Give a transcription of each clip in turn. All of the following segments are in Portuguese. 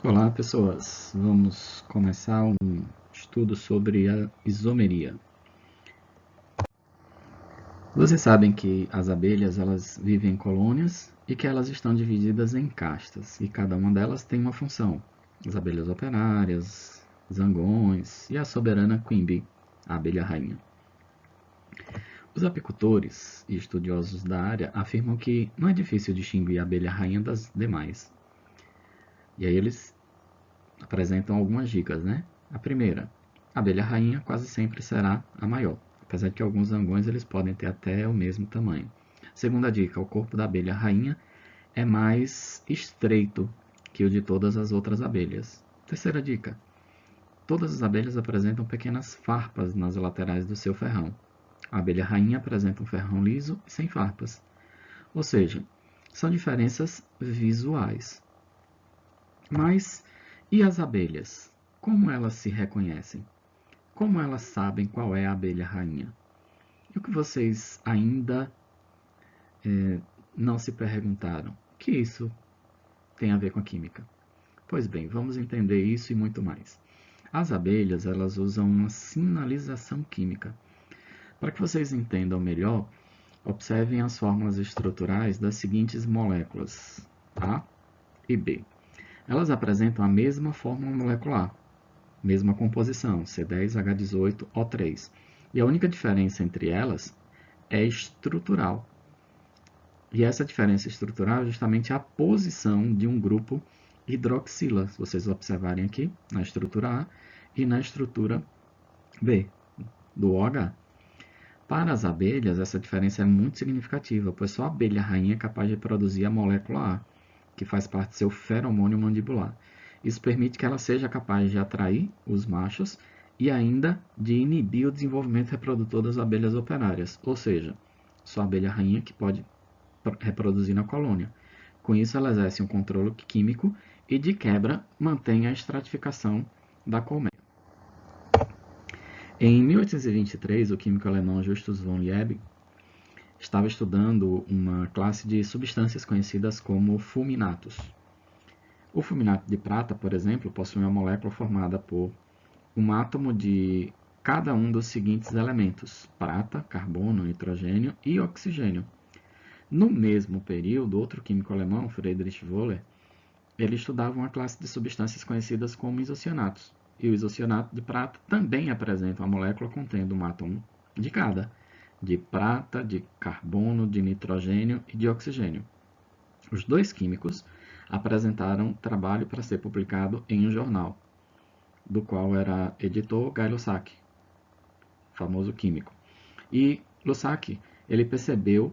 Olá, pessoas. Vamos começar um estudo sobre a isomeria. Vocês sabem que as abelhas elas vivem em colônias e que elas estão divididas em castas, e cada uma delas tem uma função. As abelhas operárias, zangões e a soberana queen bee, a abelha rainha. Os apicultores e estudiosos da área afirmam que não é difícil distinguir a abelha rainha das demais. E aí eles apresentam algumas dicas, né? A primeira, a abelha rainha quase sempre será a maior, apesar de que alguns zangões eles podem ter até o mesmo tamanho. Segunda dica, o corpo da abelha rainha é mais estreito que o de todas as outras abelhas. Terceira dica, todas as abelhas apresentam pequenas farpas nas laterais do seu ferrão. A abelha rainha apresenta um ferrão liso e sem farpas. Ou seja, são diferenças visuais. Mas e as abelhas? Como elas se reconhecem? Como elas sabem qual é a abelha rainha? E o que vocês ainda não se perguntaram? O que isso tem a ver com a química? Pois bem, vamos entender isso e muito mais. As abelhas elas usam uma sinalização química. Para que vocês entendam melhor, observem as fórmulas estruturais das seguintes moléculas, A e B. Elas apresentam a mesma fórmula molecular, mesma composição, C10H18O3. E a única diferença entre elas é estrutural. E essa diferença estrutural é justamente a posição de um grupo hidroxila, se vocês observarem aqui, na estrutura A e na estrutura B, do OH. Para as abelhas, essa diferença é muito significativa, pois só a abelha rainha é capaz de produzir a molécula A, que faz parte do seu feromônio mandibular. Isso permite que ela seja capaz de atrair os machos e ainda de inibir o desenvolvimento reprodutor das abelhas operárias, ou seja, só a abelha rainha que pode reproduzir na colônia. Com isso, ela exerce um controle químico e, de quebra, mantém a estratificação da colmeia. Em 1823, o químico alemão Justus von Liebig estava estudando uma classe de substâncias conhecidas como fulminatos. O fulminato de prata, por exemplo, possui uma molécula formada por um átomo de cada um dos seguintes elementos: prata, carbono, nitrogênio e oxigênio. No mesmo período, outro químico alemão, Friedrich Wöhler, ele estudava uma classe de substâncias conhecidas como isocianatos. E o isocianato de prata também apresenta uma molécula contendo um átomo de cada, de prata, de carbono, de nitrogênio e de oxigênio. Os dois químicos apresentaram trabalho para ser publicado em um jornal, do qual era editor Guy Lussac, famoso químico. E Lussac, ele percebeu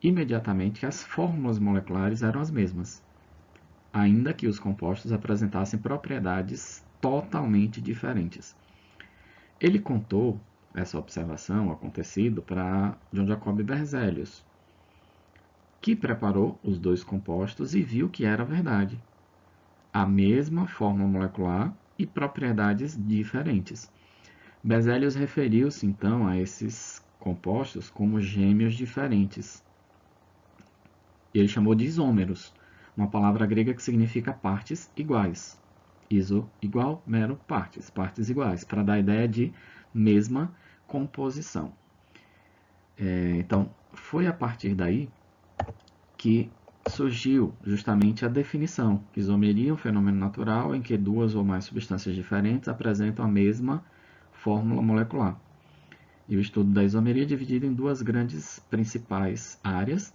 imediatamente que as fórmulas moleculares eram as mesmas, ainda que os compostos apresentassem propriedades totalmente diferentes. Ele contou essa observação acontecido para John Jacob Berzelius, que preparou os dois compostos e viu que era verdade. A mesma fórmula molecular e propriedades diferentes. Berzelius referiu-se então a esses compostos como gêmeos diferentes. Ele chamou de isômeros, uma palavra grega que significa partes iguais. Iso igual, mero, partes, partes iguais, para dar a ideia de mesma composição. Então, foi a partir daí que surgiu justamente a definição. Isomeria é um fenômeno natural em que duas ou mais substâncias diferentes apresentam a mesma fórmula molecular. E o estudo da isomeria é dividido em duas grandes principais áreas: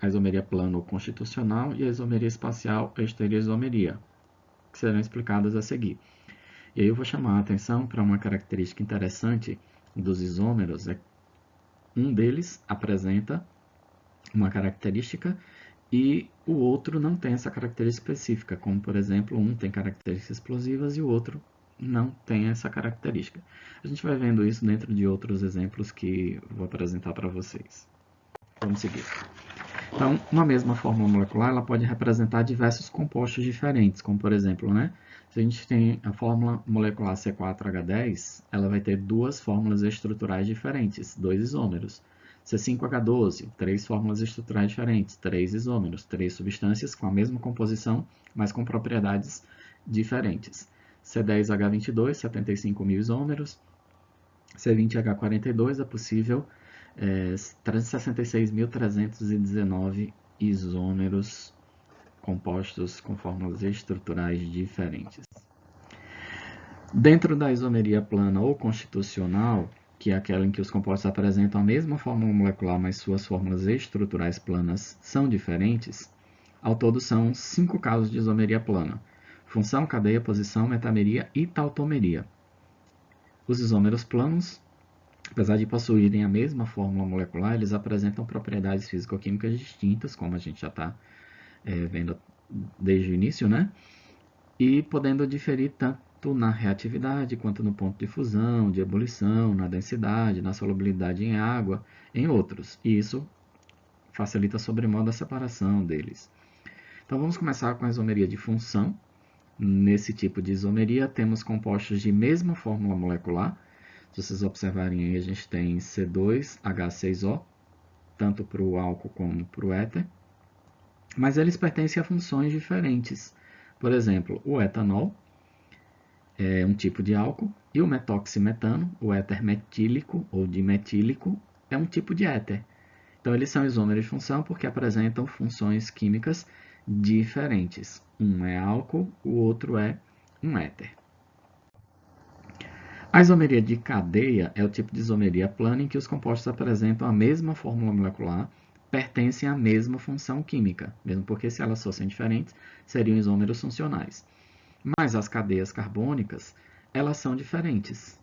a isomeria plano constitucional e a isomeria espacial estereoisomeria, que serão explicadas a seguir. E aí eu vou chamar a atenção para uma característica interessante dos isômeros. Um deles apresenta uma característica e o outro não tem essa característica específica, como por exemplo, um tem características explosivas e o outro não tem essa característica. A gente vai vendo isso dentro de outros exemplos que vou apresentar para vocês. Vamos seguir. Então, uma mesma fórmula molecular ela pode representar diversos compostos diferentes, como por exemplo, se a gente tem a fórmula molecular C4H10, ela vai ter duas fórmulas estruturais diferentes, dois isômeros. C5H12, três fórmulas estruturais diferentes, três isômeros, três substâncias com a mesma composição, mas com propriedades diferentes. C10H22, 75.000 isômeros. C20H42 é possível 366.319 isômeros compostos com fórmulas estruturais diferentes. Dentro da isomeria plana ou constitucional, que é aquela em que os compostos apresentam a mesma fórmula molecular, mas suas fórmulas estruturais planas são diferentes, ao todo são 5 casos de isomeria plana: função, cadeia, posição, metameria e tautomeria. Os isômeros planos, apesar de possuírem a mesma fórmula molecular, eles apresentam propriedades físico-químicas distintas, como a gente já está vendo desde o início, né? E podendo diferir tanto na reatividade, quanto no ponto de fusão, de ebulição, na densidade, na solubilidade em água, em outros. E isso facilita sobremodo a separação deles. Então vamos começar com a isomeria de função. Nesse tipo de isomeria, temos compostos de mesma fórmula molecular. Se vocês observarem aí, a gente tem C2H6O, tanto para o álcool como para o éter. Mas eles pertencem a funções diferentes. Por exemplo, o etanol é um tipo de álcool e o metoximetano, o éter metílico ou dimetílico, é um tipo de éter. Então, eles são isômeros de função porque apresentam funções químicas diferentes. Um é álcool, o outro é um éter. A isomeria de cadeia é o tipo de isomeria plana em que os compostos apresentam a mesma fórmula molecular, pertencem à mesma função química, mesmo porque se elas fossem diferentes, seriam isômeros funcionais. Mas as cadeias carbônicas, elas são diferentes.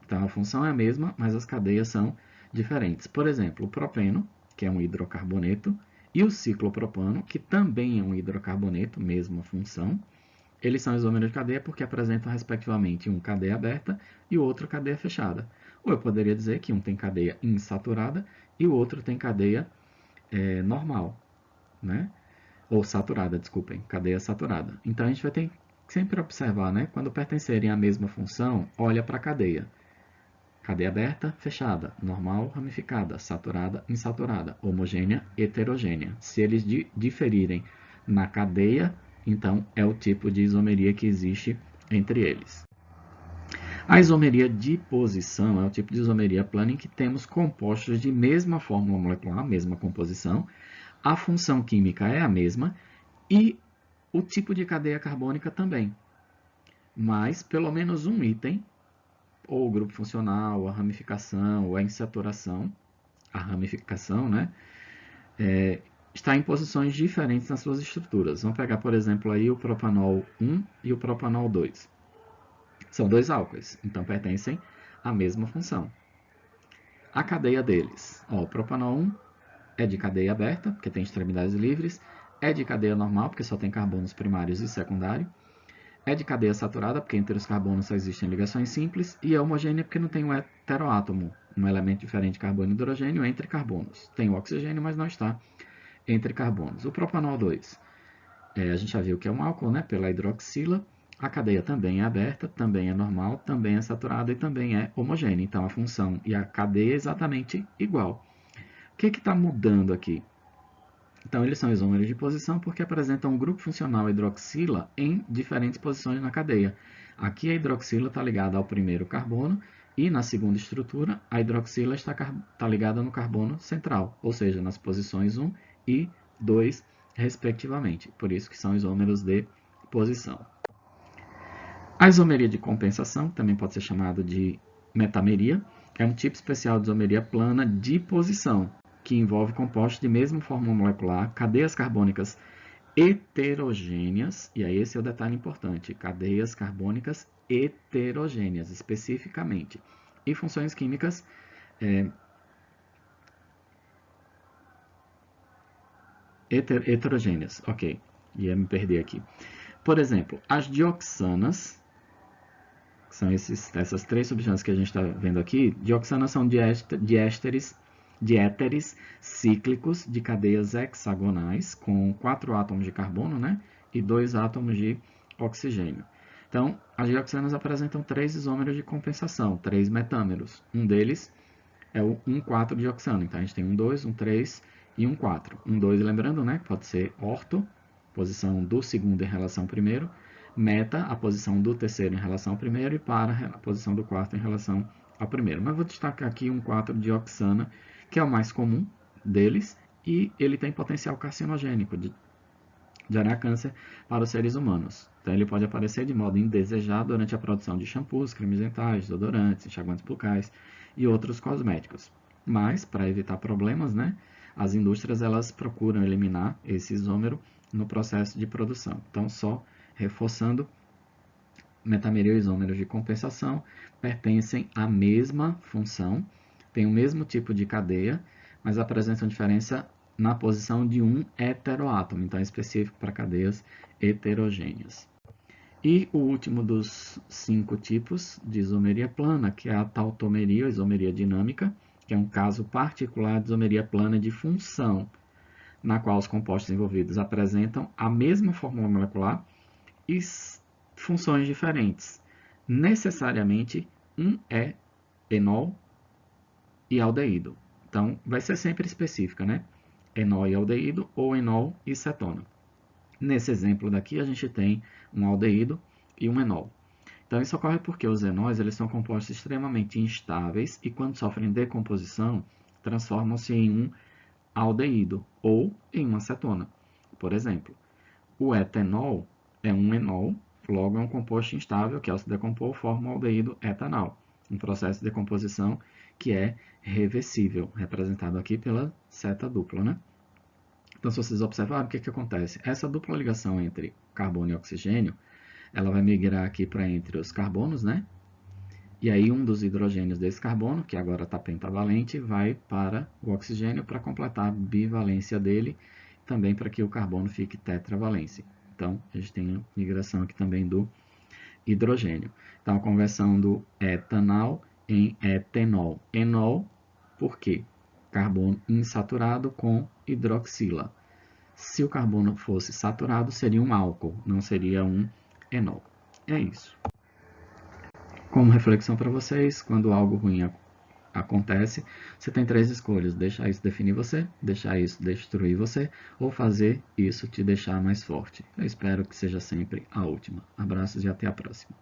Então, a função é a mesma, mas as cadeias são diferentes. Por exemplo, o propeno, que é um hidrocarboneto, e o ciclopropano, que também é um hidrocarboneto, mesma função, eles são isômeros de cadeia porque apresentam, respectivamente, um cadeia aberta e o outro cadeia fechada. Ou eu poderia dizer que um tem cadeia insaturada e o outro tem cadeia normal, né? Ou saturada, desculpem, cadeia saturada. Então, a gente vai ter que sempre observar, né? Quando pertencerem à mesma função, olha para a cadeia. Cadeia aberta, fechada, normal, ramificada, saturada, insaturada, homogênea, heterogênea. Se eles diferirem na cadeia, então é o tipo de isomeria que existe entre eles. A isomeria de posição é o tipo de isomeria plana em que temos compostos de mesma fórmula molecular, mesma composição, a função química é a mesma e o tipo de cadeia carbônica também. Mas pelo menos um item, ou o grupo funcional, a ramificação, ou a insaturação, a ramificação, né, está em posições diferentes nas suas estruturas. Vamos pegar, por exemplo, aí o propanol 1 e o propanol 2. São dois álcoois, então pertencem à mesma função. A cadeia deles, o propanol 1 é de cadeia aberta, porque tem extremidades livres, é de cadeia normal, porque só tem carbonos primários e secundários, é de cadeia saturada, porque entre os carbonos só existem ligações simples, e é homogênea porque não tem um heteroátomo, um elemento diferente de carbono e hidrogênio entre carbonos. Tem o oxigênio, mas não está entre carbonos. O propanol 2, a gente já viu que é um álcool, né, pela hidroxila. A cadeia também é aberta, também é normal, também é saturada e também é homogênea. Então, a função e a cadeia é exatamente igual. O que está mudando aqui? Então, eles são isômeros de posição porque apresentam um grupo funcional hidroxila em diferentes posições na cadeia. Aqui a hidroxila está ligada ao primeiro carbono e na segunda estrutura a hidroxila está ligada no carbono central, ou seja, nas posições 1 e 2, respectivamente. Por isso que são isômeros de posição. A isomeria de compensação, também pode ser chamada de metameria, é um tipo especial de isomeria plana de posição, que envolve compostos de mesma fórmula molecular, cadeias carbônicas heterogêneas, e aí esse é o detalhe importante, cadeias carbônicas heterogêneas, especificamente, e funções químicas heterogêneas. Ok, ia me perder aqui. Por exemplo, as dioxanas, que são essas três substâncias que a gente está vendo aqui, dioxanas são diésteres cíclicos de cadeias hexagonais, com 4 átomos de carbono, né, e 2 átomos de oxigênio. Então, as dioxanas apresentam 3 isômeros de compensação, 3 metâmeros. Um deles é o 1,4-dioxano. Então, a gente tem um 2, um 3 e um 4. Um 2, lembrando, né, pode ser orto, posição do segundo em relação ao primeiro, meta a posição do terceiro em relação ao primeiro e para a posição do quarto em relação ao primeiro. Mas vou destacar aqui um 4-dioxana, que é o mais comum deles, e ele tem potencial carcinogênico de gerar câncer para os seres humanos. Então, ele pode aparecer de modo indesejado durante a produção de shampoos, cremes dentais, desodorantes, enxaguantes bucais e outros cosméticos. Mas, para evitar problemas, né, as indústrias elas procuram eliminar esse isômero no processo de produção. Então, só reforçando, metameril e isômeros de compensação pertencem à mesma função, têm o mesmo tipo de cadeia, mas apresentam diferença na posição de um heteroátomo, então é específico para cadeias heterogêneas. E o último dos 5 tipos de isomeria plana, que é a tautomeria, ou isomeria dinâmica, que é um caso particular de isomeria plana de função, na qual os compostos envolvidos apresentam a mesma fórmula molecular e funções diferentes. Necessariamente, um é enol e aldeído. Então, vai ser sempre específica, né? Enol e aldeído ou enol e cetona. Nesse exemplo daqui, a gente tem um aldeído e um enol. Então, isso ocorre porque os enóis eles são compostos extremamente instáveis e, quando sofrem decomposição, transformam-se em um aldeído ou em uma cetona. Por exemplo, o etanol é um enol, logo é um composto instável que, ao se decompor, forma o aldeído etanal, um processo de decomposição que é reversível, representado aqui pela seta dupla, né? Então, se vocês observarem, o que acontece? Essa dupla ligação entre carbono e oxigênio, ela vai migrar aqui para entre os carbonos, né? E aí um dos hidrogênios desse carbono, que agora está pentavalente, vai para o oxigênio para completar a bivalência dele, também para que o carbono fique tetravalência. Então, a gente tem a migração aqui também do hidrogênio. Então, a conversão do etanol em etenol. Enol, por quê? Carbono insaturado com hidroxila. Se o carbono fosse saturado, seria um álcool, não seria um enol. É isso. Como reflexão para vocês, quando algo ruim acontece, você tem 3 escolhas: deixar isso definir você, deixar isso destruir você, ou fazer isso te deixar mais forte. Eu espero que seja sempre a última. Abraços e até a próxima.